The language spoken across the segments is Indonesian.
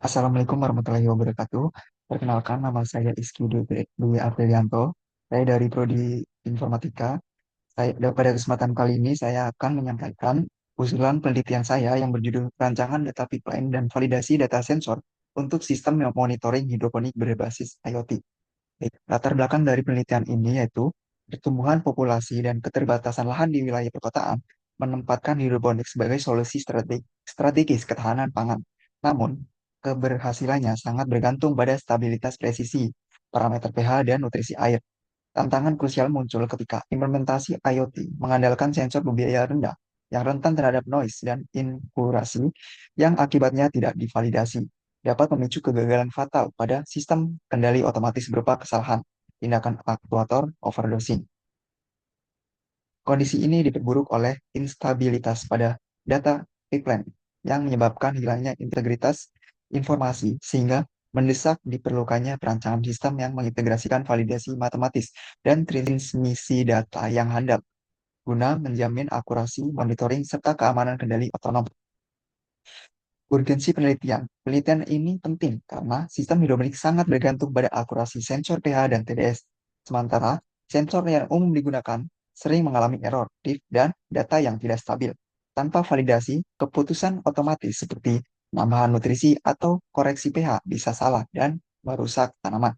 Assalamualaikum warahmatullahi wabarakatuh. Perkenalkan, nama saya Iski Dwi Aprilianto. Saya dari Prodi Informatika. Pada kesempatan kali ini saya akan menyampaikan usulan penelitian saya yang berjudul Rancangan Data Pipeline dan Validasi Data Sensor untuk Sistem Monitoring Hidroponik Berbasis IoT. Baik, latar belakang dari penelitian ini yaitu pertumbuhan populasi dan keterbatasan lahan di wilayah perkotaan menempatkan hidroponik sebagai solusi strategis ketahanan pangan. Namun, keberhasilannya sangat bergantung pada stabilitas presisi, parameter pH, dan nutrisi air. Tantangan krusial muncul ketika implementasi IoT mengandalkan sensor berbiaya rendah yang rentan terhadap noise dan inkurasi yang akibatnya tidak divalidasi dapat memicu kegagalan fatal pada sistem kendali otomatis berupa kesalahan tindakan aktuator overdosing. Kondisi ini diperburuk oleh instabilitas pada data pipeline yang menyebabkan hilangnya integritas informasi sehingga mendesak diperlukannya perancangan sistem yang mengintegrasikan validasi matematis dan transmisi data yang handal guna menjamin akurasi monitoring serta keamanan kendali otonom. Urgensi penelitian. Penelitian ini penting karena sistem hidroponik sangat bergantung pada akurasi sensor pH dan TDS. Sementara sensor yang umum digunakan sering mengalami error, diff, dan data yang tidak stabil. Tanpa validasi, keputusan otomatis seperti penambahan nutrisi atau koreksi pH bisa salah dan merusak tanaman.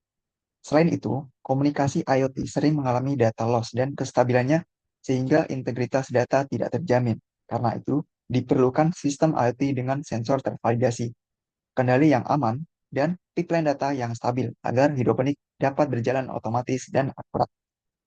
Selain itu, komunikasi IoT sering mengalami data loss dan kestabilannya sehingga integritas data tidak terjamin. Karena itu, diperlukan sistem IoT dengan sensor tervalidasi, kendali yang aman, dan pipeline data yang stabil agar hidroponik dapat berjalan otomatis dan akurat.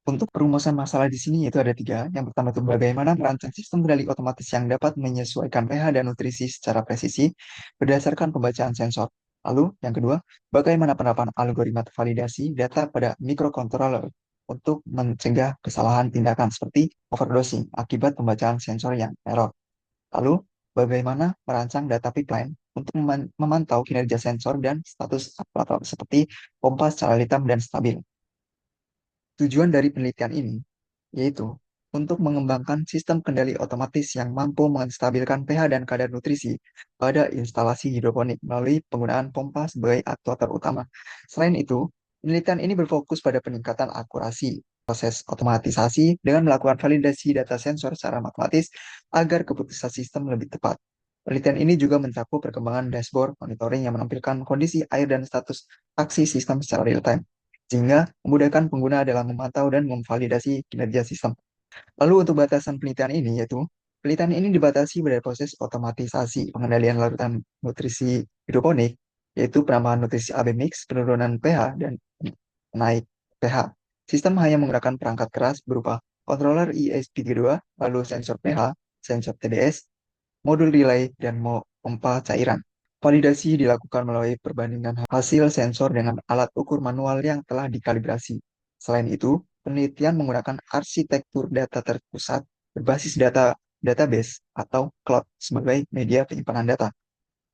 Untuk perumusan masalah di sini itu ada tiga. Yang pertama itu bagaimana merancang sistem kendali otomatis yang dapat menyesuaikan pH dan nutrisi secara presisi berdasarkan pembacaan sensor. Lalu yang kedua, bagaimana penerapan algoritma validasi data pada microcontroller untuk mencegah kesalahan tindakan seperti overdosing akibat pembacaan sensor yang error. Lalu, bagaimana merancang data pipeline untuk memantau kinerja sensor dan status aparatur seperti pompa secara hitam dan stabil. Tujuan dari penelitian ini yaitu untuk mengembangkan sistem kendali otomatis yang mampu menstabilkan pH dan kadar nutrisi pada instalasi hidroponik melalui penggunaan pompa sebagai aktuator utama. Selain itu, penelitian ini berfokus pada peningkatan akurasi proses otomatisasi dengan melakukan validasi data sensor secara matematis agar keputusan sistem lebih tepat. Penelitian ini juga mencakup perkembangan dashboard monitoring yang menampilkan kondisi air dan status aksi sistem secara real-time, sehingga memudahkan pengguna dalam memantau dan memvalidasi kinerja sistem. Lalu untuk batasan penelitian ini yaitu penelitian ini dibatasi pada proses otomatisasi pengendalian larutan nutrisi hidroponik, yaitu penambahan nutrisi AB mix, penurunan pH, dan naik pH. Sistem hanya menggunakan perangkat keras berupa controller ESP32, lalu sensor pH, sensor TDS, modul relay, dan pompa cairan. Validasi dilakukan melalui perbandingan hasil sensor dengan alat ukur manual yang telah dikalibrasi. Selain itu, penelitian menggunakan arsitektur data terpusat berbasis database atau cloud sebagai media penyimpanan data.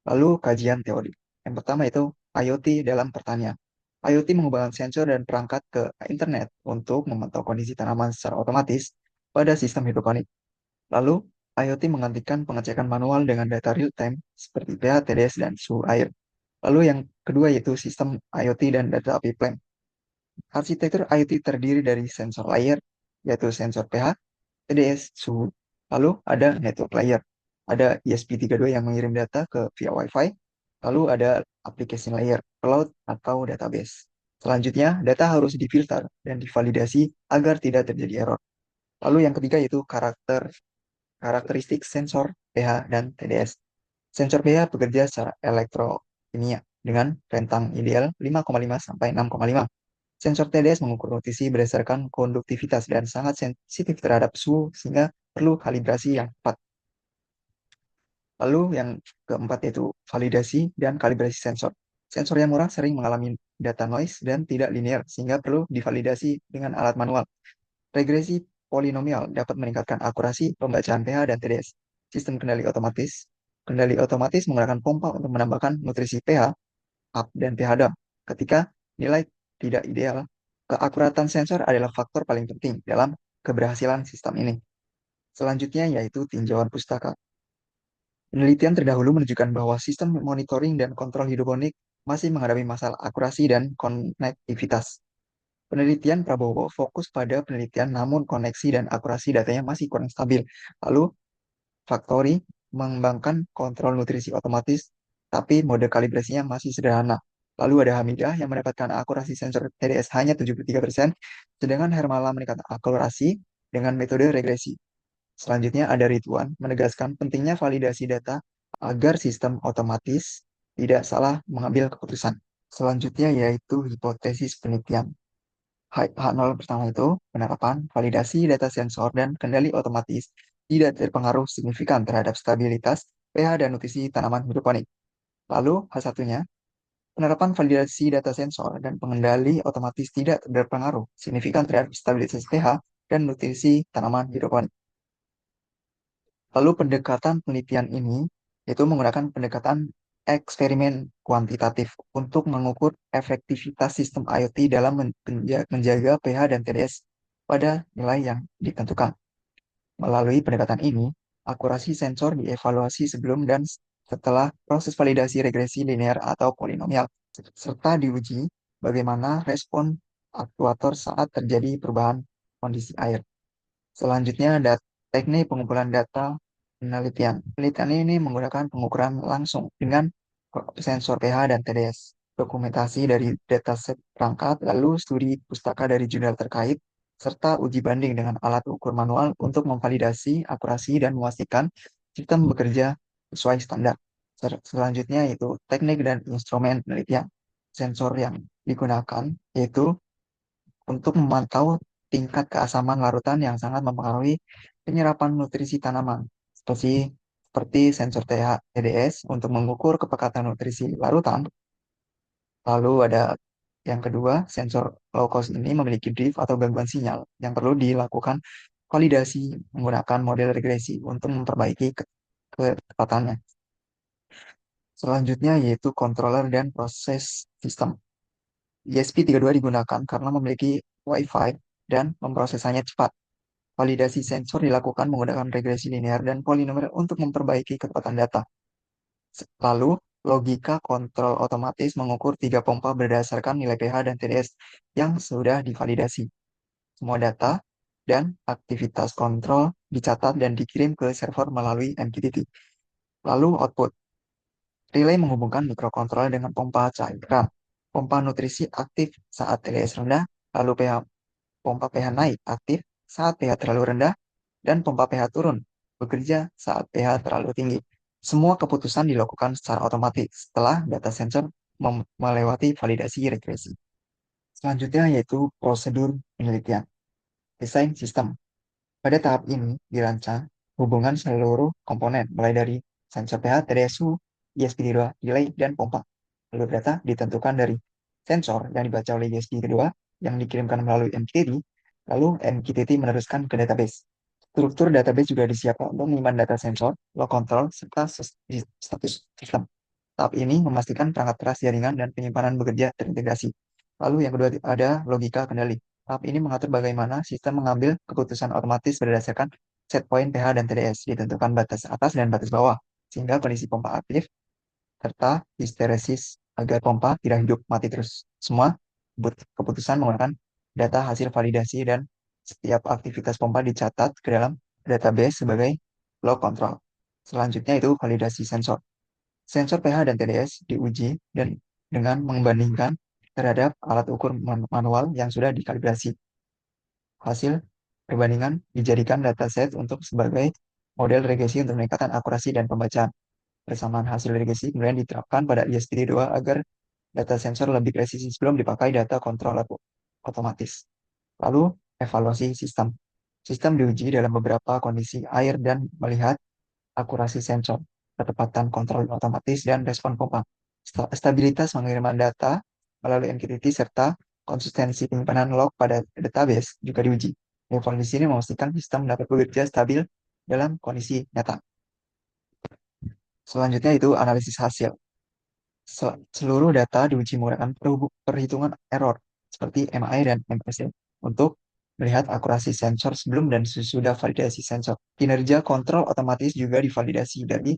Lalu kajian teori. Yang pertama itu IoT dalam pertanian. IoT menghubungkan sensor dan perangkat ke internet untuk memantau kondisi tanaman secara otomatis pada sistem hidroponik. Lalu, IoT menggantikan pengecekan manual dengan data real-time seperti pH, TDS, dan suhu air. Lalu yang kedua yaitu sistem IoT dan data pipeline. Arsitektur IoT terdiri dari sensor layer, yaitu sensor pH, TDS, suhu. Lalu ada network layer. Ada ESP32 yang mengirim data ke via Wi-Fi. Lalu ada application layer, cloud atau database. Selanjutnya, data harus difilter dan divalidasi agar tidak terjadi error. Lalu yang ketiga yaitu karakteristik sensor pH dan TDS. Sensor pH bekerja secara elektrokimia dengan rentang ideal 5,5 sampai 6,5. Sensor TDS mengukur nutrisi berdasarkan konduktivitas dan sangat sensitif terhadap suhu sehingga perlu kalibrasi yang tepat. Lalu yang keempat yaitu validasi dan kalibrasi sensor. Sensor yang murah sering mengalami data noise dan tidak linear sehingga perlu divalidasi dengan alat manual. Regresi polinomial dapat meningkatkan akurasi pembacaan pH dan TDS. Sistem kendali otomatis. Kendali otomatis menggunakan pompa untuk menambahkan nutrisi pH up dan pH down. Ketika nilai tidak ideal, keakuratan sensor adalah faktor paling penting dalam keberhasilan sistem ini. Selanjutnya yaitu tinjauan pustaka. Penelitian terdahulu menunjukkan bahwa sistem monitoring dan kontrol hidroponik masih menghadapi masalah akurasi dan konektivitas. Penelitian Prabowo fokus pada penelitian namun koneksi dan akurasi datanya masih kurang stabil. Lalu Factory mengembangkan kontrol nutrisi otomatis, tapi mode kalibrasinya masih sederhana. Lalu ada Hamidah yang mendapatkan akurasi sensor TDS hanya 73%, sedangkan Hermala meningkatkan akurasi dengan metode regresi. Selanjutnya ada Ridwan menegaskan pentingnya validasi data agar sistem otomatis tidak salah mengambil keputusan. Selanjutnya yaitu hipotesis penelitian. H0 pertama itu penerapan validasi data sensor dan kendali otomatis tidak terpengaruh signifikan terhadap stabilitas, pH, dan nutrisi tanaman hidroponik. Lalu H1-nya, penerapan validasi data sensor dan pengendali otomatis tidak berpengaruh signifikan terhadap stabilitas pH dan nutrisi tanaman hidroponik. Lalu pendekatan penelitian ini itu menggunakan pendekatan eksperimen kuantitatif untuk mengukur efektivitas sistem IoT dalam menjaga pH dan TDS pada nilai yang ditentukan. Melalui pendekatan ini, akurasi sensor dievaluasi sebelum dan setelah proses validasi regresi linear atau polinomial, serta diuji bagaimana respon aktuator saat terjadi perubahan kondisi air. Selanjutnya ada teknik pengumpulan data penelitian. Penelitian ini menggunakan pengukuran langsung dengan sensor pH dan TDS, dokumentasi dari dataset perangkat, lalu studi pustaka dari jurnal terkait, serta uji banding dengan alat ukur manual untuk memvalidasi akurasi dan memastikan sistem bekerja sesuai standar. Selanjutnya yaitu teknik dan instrumen penelitian. Sensor yang digunakan yaitu untuk memantau tingkat keasaman larutan yang sangat mempengaruhi penyerapan nutrisi tanaman, seperti sensor TDS untuk mengukur kepekatan nutrisi larutan. Lalu ada yang kedua, sensor low cost ini memiliki drift atau gangguan sinyal yang perlu dilakukan validasi menggunakan model regresi untuk memperbaiki ketepatannya. Selanjutnya yaitu controller dan proses sistem. ESP32 digunakan karena memiliki Wi-Fi dan memprosesanya cepat. Validasi sensor dilakukan menggunakan regresi linear dan polinomial untuk memperbaiki kecepatan data. Lalu, logika kontrol otomatis mengukur tiga pompa berdasarkan nilai pH dan TDS yang sudah divalidasi. Semua data dan aktivitas kontrol dicatat dan dikirim ke server melalui MQTT. Lalu output. Relay menghubungkan mikrokontroller dengan pompa cairan. Pompa nutrisi aktif saat TDS rendah, lalu pompa pH naik aktif saat pH terlalu rendah, dan pompa pH turun bekerja saat pH terlalu tinggi. Semua keputusan dilakukan secara otomatis setelah data sensor melewati validasi regresi. Selanjutnya yaitu prosedur penelitian. Desain sistem. Pada tahap ini dirancang hubungan seluruh komponen mulai dari sensor pH, TDSU, ESP32, delay, dan pompa. Lalu data ditentukan dari sensor yang dibaca oleh ESP32 yang dikirimkan melalui MQTT, lalu MQTT meneruskan ke database. Struktur database juga disiapkan untuk menyimpan data sensor, log control, serta status sistem. Tahap ini memastikan perangkat keras jaringan dan penyimpanan bekerja terintegrasi. Lalu yang kedua ada logika kendali. Tahap ini mengatur bagaimana sistem mengambil keputusan otomatis berdasarkan set point pH dan TDS, ditentukan batas atas dan batas bawah, sehingga kondisi pompa aktif serta histeresis agar pompa tidak hidup mati terus. Semua keputusan menggunakan data hasil validasi dan setiap aktivitas pompa dicatat ke dalam database sebagai log control. Selanjutnya itu validasi sensor. Sensor pH dan TDS diuji dan dengan membandingkan terhadap alat ukur manual yang sudah dikalibrasi. Hasil perbandingan dijadikan dataset untuk sebagai model regresi untuk meningkatkan akurasi dan pembacaan. Persamaan hasil regresi kemudian diterapkan pada ESP32 agar data sensor lebih presisi sebelum dipakai data kontrol otomatis. Lalu, evaluasi sistem. Sistem diuji dalam beberapa kondisi air dan melihat akurasi sensor, ketepatan kontrol otomatis, dan respon pompa. Stabilitas pengiriman data melalui MQTT serta konsistensi penyimpanan log pada database juga diuji. Evaluasi ini memastikan sistem dapat bekerja stabil dalam kondisi nyata. Selanjutnya itu analisis hasil. Seluruh data diuji menggunakan perhitungan error seperti MI dan MSE untuk melihat akurasi sensor sebelum dan sesudah validasi sensor. Kinerja kontrol otomatis juga divalidasi dari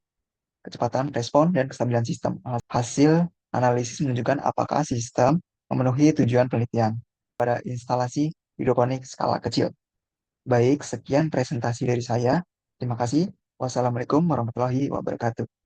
kecepatan respon, dan kestabilan sistem. Hasil analisis menunjukkan apakah sistem memenuhi tujuan penelitian pada instalasi hidroponik skala kecil. Baik, sekian presentasi dari saya. Terima kasih. Wassalamualaikum warahmatullahi wabarakatuh.